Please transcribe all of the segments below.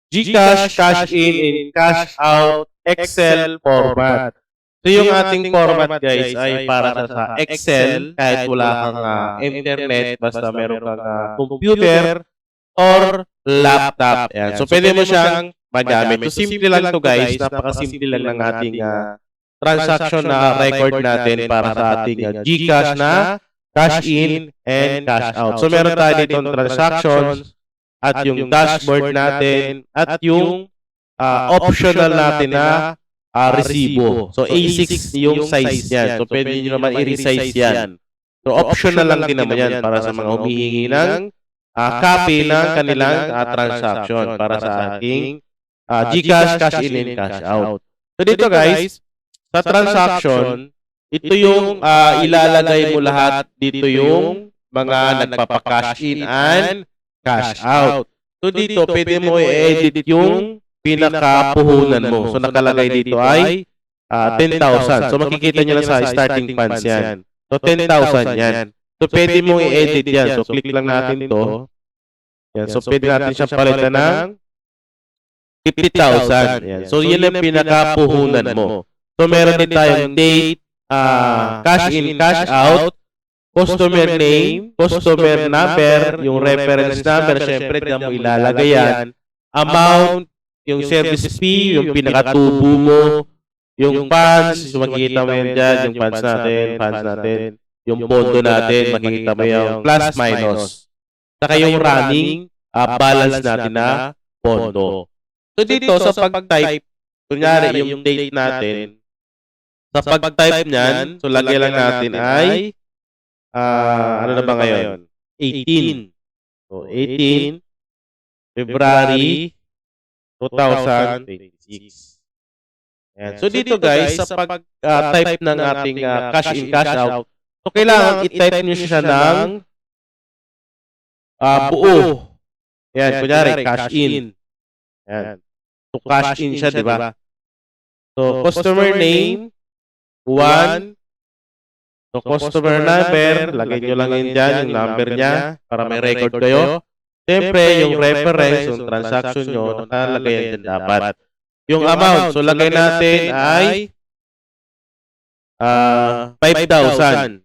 GCash, cash in, cash out, Excel format. So yung ating format guys ay para sa Excel kahit wala kang internet, basta meron kang computer or laptop. Yan. So pwede mo siyang magamit. So simple lang to guys, napakasimple lang ng ating transaction na record natin para sa ating GCash na cash in and cash out. So meron tayo dito transactions at yung dashboard natin at yung optional natin na resibo. So A6 yung size yan. So pwede nyo naman i-resize yan. So optional lang din naman yan para sa mga humihingi ng copy ng kanilang transaction para sa ating GCash, cash in and cash out. So dito guys, sa transaction, ito yung ilalagay mo lahat. Dito yung mga nagpapa-cash in and cash out. So dito, pwede mo i-edit yung pinakapuhunan mo. So nakalagay dito ay 10,000. So makikita nyo lang sa starting funds yan. So 10,000 yan. So pwede mo i-edit yan. So click lang natin to. Yan. So pwede natin siya palitan ng 50,000. Yan. So yan ang pinakapuhunan mo. So meron din tayong date, cash in, cash out, customer name, customer number, yung reference number, syempre diyan mo ilalagay yan, amount, yung service fee, yung pinakatubo mo, yung funds, so makikita mo yan dyan, yung funds natin, yung pondo natin, makikita mo yung plus minus. Saka yung running balance natin na pondo. So dito sa pag-type, kunyari yung date natin, sa pag-type niyan, so lagay lang natin ay ano na ba ngayon? 18. So 18 February 2026. Ayan. So dito guys, sa pag-type ng ating cash in, cash out, so kailangan i-type nyo siya ng buo. Ayan, kunyari cash in. Ayan. So cash in siya, di ba? So customer name 1. So, customer number, lagay nyo lang yun dyan, yung number niya, para may record kayo. Siyempre, yung reference, yung transaction nyo, nakalagay yan dyan dapat. Yung amount, so lagay natin ay 5,000.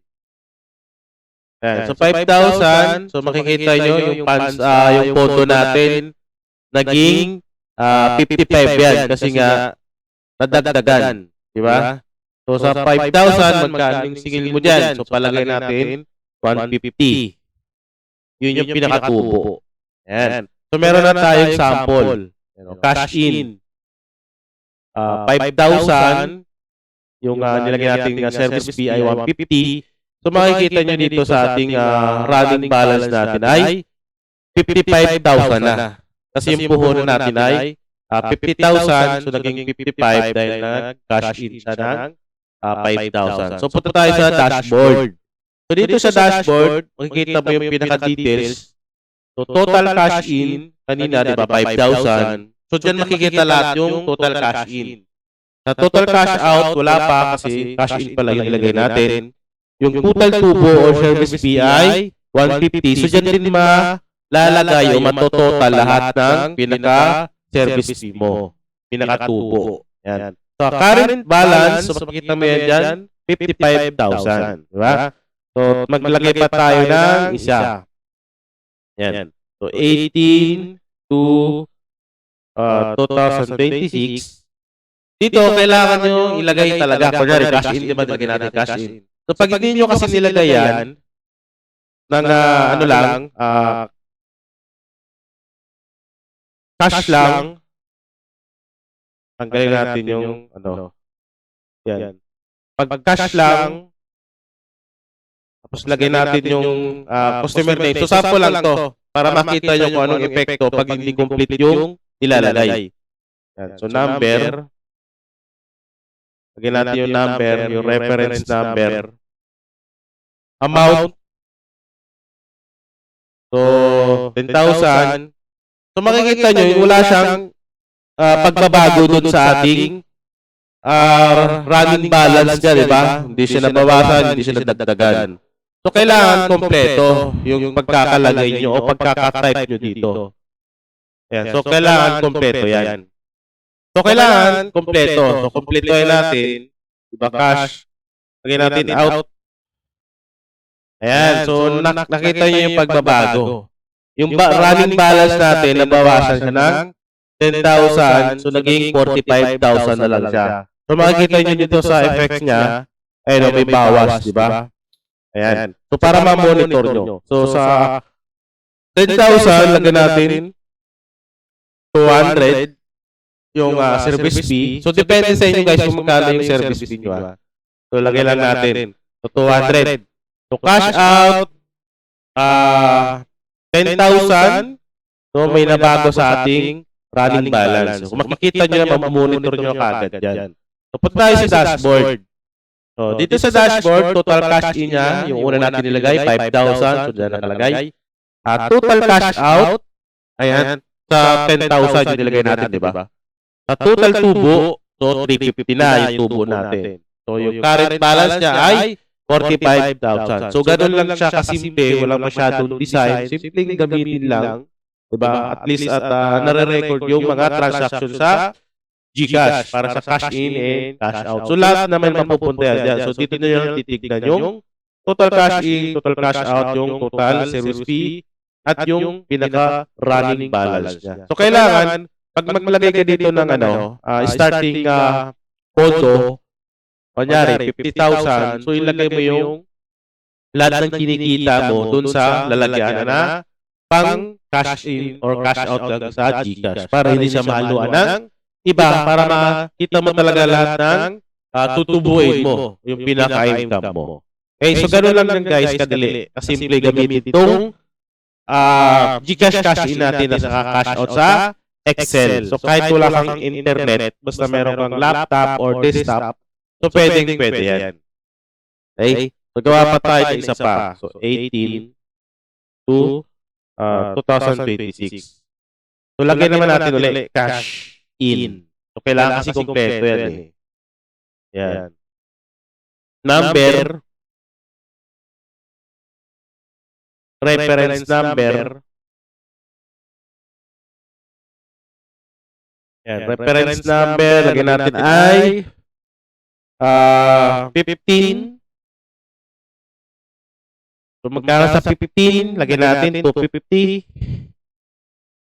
So, 5,000, so makikita nyo yung funds, yung photo natin, naging 55 yan, kasi nga, nadagdagan. Diba? So, sa 5,000, magkano yung singil mo dyan? So, palagay natin, 150. Yun yung pinakatubo. Ayan. So, meron na tayong sample. Cash in. 5,000. Yung nilagay natin service fee ay 150. So, makikita nyo dito sa ating running balance natin ay 55,000 na. Kasi yung puhunan natin ay 50,000. So, naging 55 dahil nag-cash in siya ng 5,000. So, punta tayo sa dashboard. So, dito sa dashboard, makikita mo yung pinaka-details. So, total cash in, kanina, di ba, 5,000. So, dyan makikita lahat yung total cash in. Sa total cash out, wala pa kasi cash in pala yung ilagay natin. Yung total tubo or service fee ay 150. So, dyan din malalagay o matototal lahat ng pinaka-service fee mo. Pinaka-tubo. Yan. So, current balance, so makikita mo yan dyan, 55,000. Diba? So, maglagay pa tayo ng isa. Yan. So, 18 to 2026. Dito, kailangan nyo ilagay talaga. Kunyari, cash in, diba? Lagay natin cash in. So, pag hindi nyo kasi nilagay yan, ng ano lang, cash lang, tanggalin natin yung ano. Yan. Pag cash lang, tapos lagay natin yung customer name. So, sample lang to para makita nyo kung anong epekto pag hindi complete yung ilalagay. Yan. So, number. Lagay natin yung number, yung reference number. Amount. So, 10,000. So, makikita nyo, wala siyang pagbabago doon sa ating running balance niya, di ba? Hindi siya nabawasan, hindi siya nadagdagan. So, kailangan kompleto yung pagkakalagay nyo o pagkakatype nyo dito. Ayan. So, kailangan kompleto yan. So, kailangan kompleto. So, kompletuhin natin. Diba, cash. Lagyan natin out. Ayan. So, nakita nyo yung pagbabago. Yung running balance natin, nabawasan siya ng 10,000. So, naging 45,000 na lang siya. So, makikita nyo dito sa effects niya, ayun, may bawas, di ba? Ayan. So, para ma-monitor nyo. So, sa 10,000, lagyan natin 200 yung service fee. So, depende sa inyo guys kung magkano yung service fee nyo. So, lagyan lang natin. So, 200. So, cash out, 10,000. So, may nabago sa ating running balance. So, kung makikita nyo na, mamonitor nyo kagad yan. So, punta tayo sa dashboard. So, dito sa dashboard, total cash in niya, yung una natin nilagay, 5,000. So, dyan nakalagay. Total cash out, ayan, sa 10,000 yung nilagay natin, di ba? Sa total tubo, so 350 na yung tubo natin. So, yung current balance niya ay 45,000. So, ganun lang siya kasimple, walang masyadong design. Simpleng gamitin lang, di ba? At least nare-record yung mga transaction sa GCash para sa cash in and cash out. So, lahat naman mapupunta yan dyan. So, dito nyo lang titignan yung total cash in, total cash out, yung total service fee, at yung pinaka-running balance niya. So, kailangan, pag maglagay ka dito ng starting pondo, kunyari, 50,000, so ilagay mo yung lahat ng kinikita mo dun sa lalagyan na pang cash in or cash out lang sa GCash para hindi siya mahaluan ng iba, para makita mo talaga lahat ng tutubuin mo, yung pinaka-income mo. Okay, so gano'n lang yan guys, kadali. Kasimple gamitin itong GCash cash in natin na saka cash out sa Excel. So kahit wala kang internet, basta meron kang laptop or desktop, so pwede yan. Okay, so gawa pa tayo ng isa pa. So 18 to 2026. So lagay naman natin ulit cash in. So, kailangan kasi kompleto yan eh. Yan. Number. Reference number. Yan. Reference number. Lagyan natin ay 15. So, magkano sa 15? Lagyan natin 250.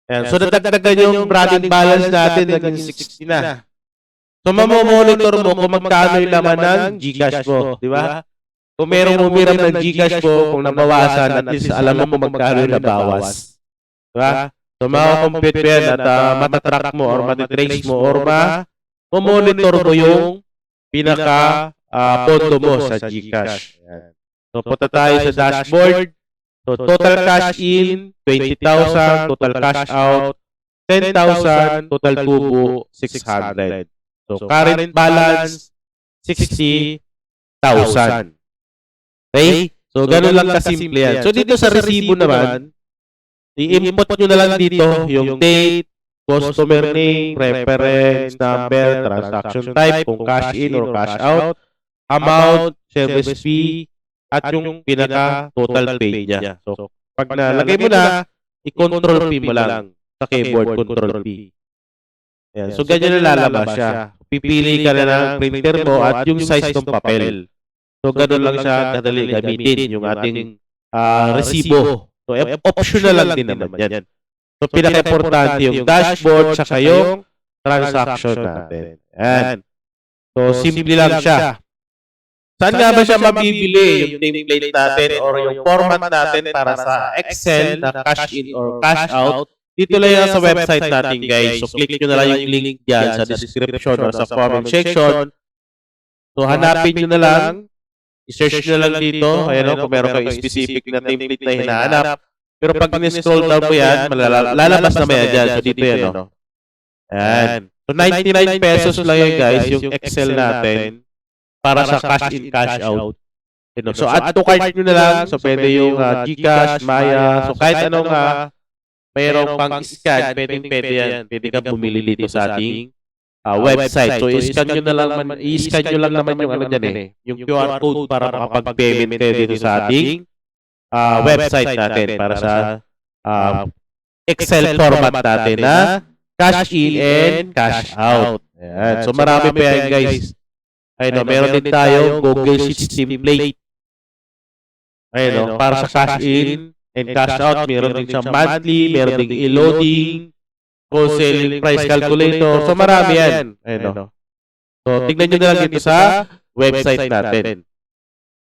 Ayan. So, nadagdagan yung running balance natin, naging 60 na. So, mamomonitor mo kung magkano yung laman ng GCash mo. Di ba? Kung merong umiram ng GCash mo, kung nabawasan, at least alam mo kung magkano yung nabawas. Di ba? So, makakompute mo yan at matatrack mo or matitrace mo or mamonitor mo yung pinaka-pondo mo sa GCash. Ayan. So, punta tayo sa dashboard. So, total cash in, 20,000. Total cash out, 10,000. Total tubo, 600. So, current balance, 60,000. Okay? So, ganun lang kasimple yan. So, dito sa resibo naman, i-input nyo na lang dito yung date, customer name, reference number, transaction type, kung cash in or cash out, amount, service fee, at yung pinaka-total pay niya. So, pag nalagay mo na, i-control P mo lang sa keyboard, control P. Ayan. So, ganyan na lalabas siya. Pipili ka na ng printer mo at yung size ng papel. So, ganun lang siya kadali gamitin yung ating resibo. So, optional lang din naman yan. So, pinaka-importante yung dashboard sa yung transaction natin. Ayan. So, simple lang siya. Saan nga ba siya mabibili yung template natin or yung format natin para sa Excel na cash in or cash out? Dito lang yan sa website natin guys. So click nyo na lang yung link dyan sa description or sa comment section. So hanapin nyo na lang. I-search nyo na lang dito. Ayan o, kung meron kayong specific na template na hinahanap. Pero pag ni-scroll down mo yan, lalabas naman yan dyan. So dito yan o. Ayan. So 99 pesos lang yan guys, yung Excel natin. Para sa cash in, cash out. So, add to cart nyo na lang. So, pwede yung GCash, Maya. So, kahit anong mayroong pang scan, pwede yan. Pwede ka bumili dito sa ating website. So, i-scan nyo lang naman yung ano dyan eh. Yung QR code para makapag-payment kayo dito sa ating website natin para sa Excel format natin na cash in and cash out. Ayan. So marami pa yan guys. Ayun, meron din tayo Google Sheets template. Ayun, para sa cash in and cash out. Meron din siyang monthly, meron din e-loading, wholesale price calculator. So marami yan. Ayun. So tignan nyo na lang dito sa website natin.